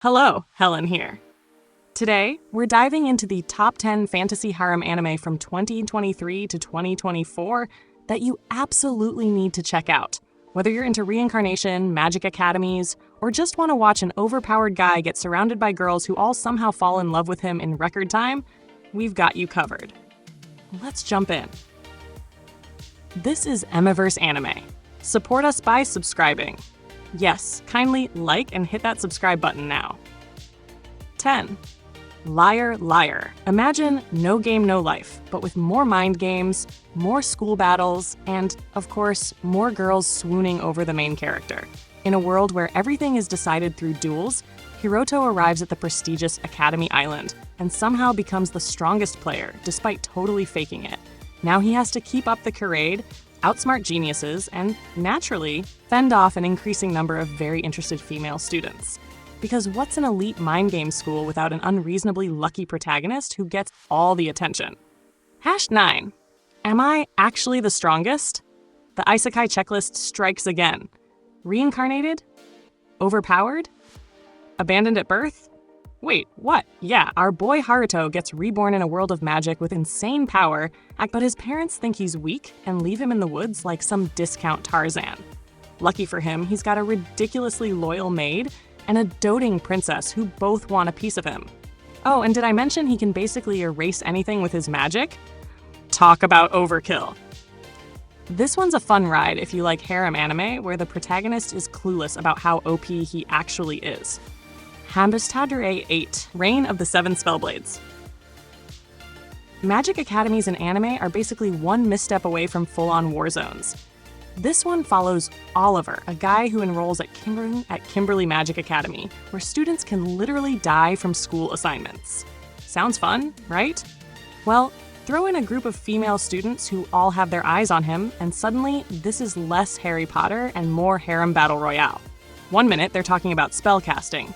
Hello, Helen here. Today, we're diving into the top 10 fantasy harem anime from 2023 to 2024 that you absolutely need to check out. Whether you're into reincarnation, magic academies, or just want to watch an overpowered guy get surrounded by girls who all somehow fall in love with him in record time, we've got you covered. Let's jump in. This is Emiverse Anime. Support us by subscribing. Yes, kindly like and hit that subscribe button now. 10. Liar, Liar. Imagine No Game, No Life, but with more mind games, more school battles, and, of course, more girls swooning over the main character. In a world where everything is decided through duels, Hiroto arrives at the prestigious Academy Island and somehow becomes the strongest player, despite totally faking it. Now he has to keep up the charade, outsmart geniuses, and, naturally, fend off an increasing number of very interested female students. Because what's an elite mind game school without an unreasonably lucky protagonist who gets all the attention? 9. Am I actually the strongest? The isekai checklist strikes again. Reincarnated? Overpowered? Abandoned at birth? Wait, what? Yeah, our boy Haruto gets reborn in a world of magic with insane power, but his parents think he's weak and leave him in the woods like some discount Tarzan. Lucky for him, he's got a ridiculously loyal maid and a doting princess who both want a piece of him. Oh, and did I mention he can basically erase anything with his magic? Talk about overkill. This one's a fun ride if you like harem anime where the protagonist is clueless about how OP he actually is. Hambustadure 8, Reign of the Seven Spellblades. Magic academies in anime are basically one misstep away from full-on war zones. This one follows Oliver, a guy who enrolls at Kimberly Magic Academy, where students can literally die from school assignments. Sounds fun, right? Well, throw in a group of female students who all have their eyes on him, and suddenly this is less Harry Potter and more harem battle royale. 1 minute, they're talking about spellcasting.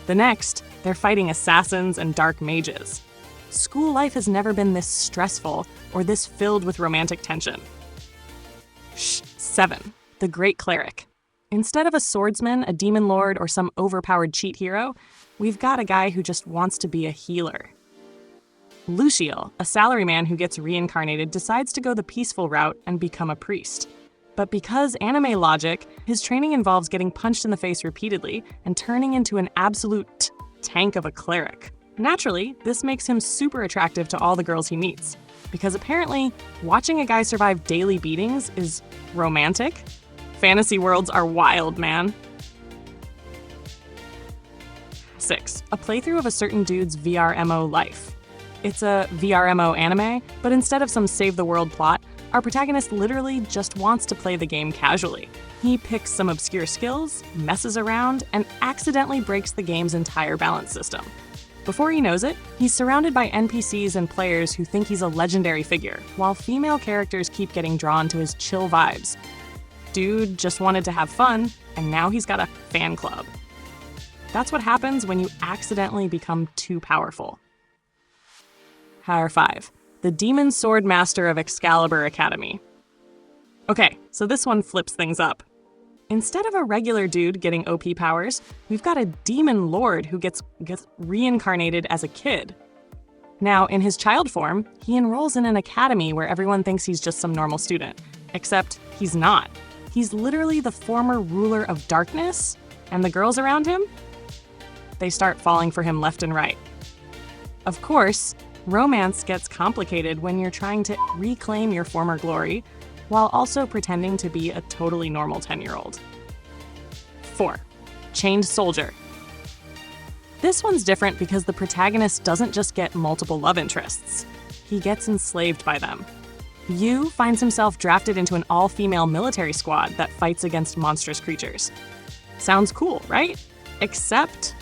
The next, they're fighting assassins and dark mages. School life has never been this stressful or this filled with romantic tension. 7. The Great Cleric. Instead of a swordsman, a demon lord, or some overpowered cheat hero, we've got a guy who just wants to be a healer. Luciel, a salaryman who gets reincarnated, decides to go the peaceful route and become a priest. But because anime logic, his training involves getting punched in the face repeatedly and turning into an absolute tank of a cleric. Naturally, this makes him super attractive to all the girls he meets, because apparently, watching a guy survive daily beatings is romantic. Fantasy worlds are wild, man. 6. A playthrough of a certain dude's VRMO life. It's a VRMO anime, but instead of some save-the-world plot, our protagonist literally just wants to play the game casually. He picks some obscure skills, messes around, and accidentally breaks the game's entire balance system. Before he knows it, he's surrounded by NPCs and players who think he's a legendary figure, while female characters keep getting drawn to his chill vibes. Dude just wanted to have fun, and now he's got a fan club. That's what happens when you accidentally become too powerful. 5. The Demon Sword Master of Excalibur Academy. Okay, so this one flips things up. Instead of a regular dude getting OP powers, we've got a demon lord who gets reincarnated as a kid. Now, in his child form, he enrolls in an academy where everyone thinks he's just some normal student. Except he's not. He's literally the former ruler of darkness, and the girls around him? They start falling for him left and right. Of course, romance gets complicated when you're trying to reclaim your former glory, while also pretending to be a totally normal 10-year-old. 4. Chained Soldier. This one's different because the protagonist doesn't just get multiple love interests. He gets enslaved by them. Yu finds himself drafted into an all-female military squad that fights against monstrous creatures. Sounds cool, right? Except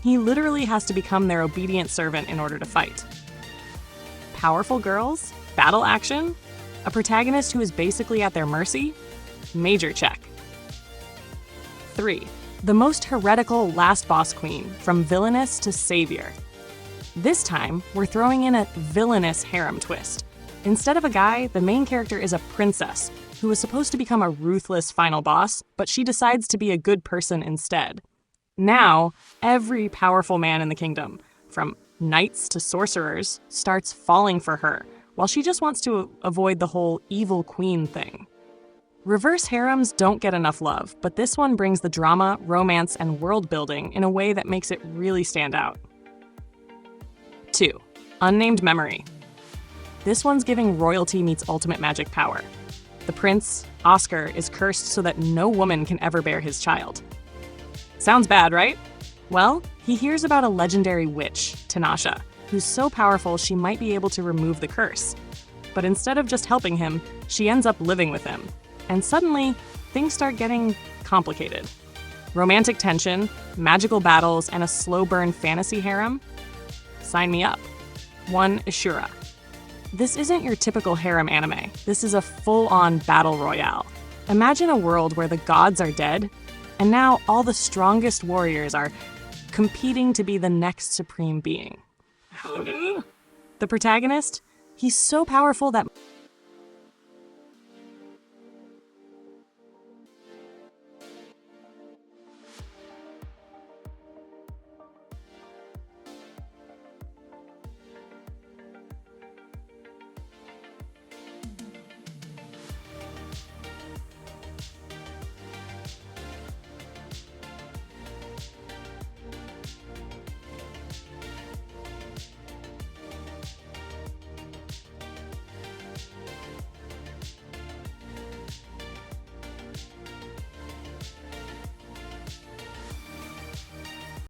he literally has to become their obedient servant in order to fight. Powerful girls? Battle action? A protagonist who is basically at their mercy? Major check. 3. The most heretical last boss queen, from villainous to savior. This time, we're throwing in a villainous harem twist. Instead of a guy, the main character is a princess, who is supposed to become a ruthless final boss, but she decides to be a good person instead. Now, every powerful man in the kingdom, from knights to sorcerers, starts falling for her, while she just wants to avoid the whole evil queen thing. Reverse harems don't get enough love, but this one brings the drama, romance, and world building in a way that makes it really stand out. 2. Unnamed Memory. This one's giving royalty meets ultimate magic power. The prince, Oscar, is cursed so that no woman can ever bear his child. Sounds bad, right? Well, he hears about a legendary witch, Tanasha, who's so powerful she might be able to remove the curse. But instead of just helping him, she ends up living with him. And suddenly, things start getting complicated. Romantic tension, magical battles, and a slow burn fantasy harem? Sign me up. 1. Ashura. This isn't your typical harem anime. This is a full-on battle royale. Imagine a world where the gods are dead, and now all the strongest warriors are competing to be the next supreme being. The protagonist? He's so powerful that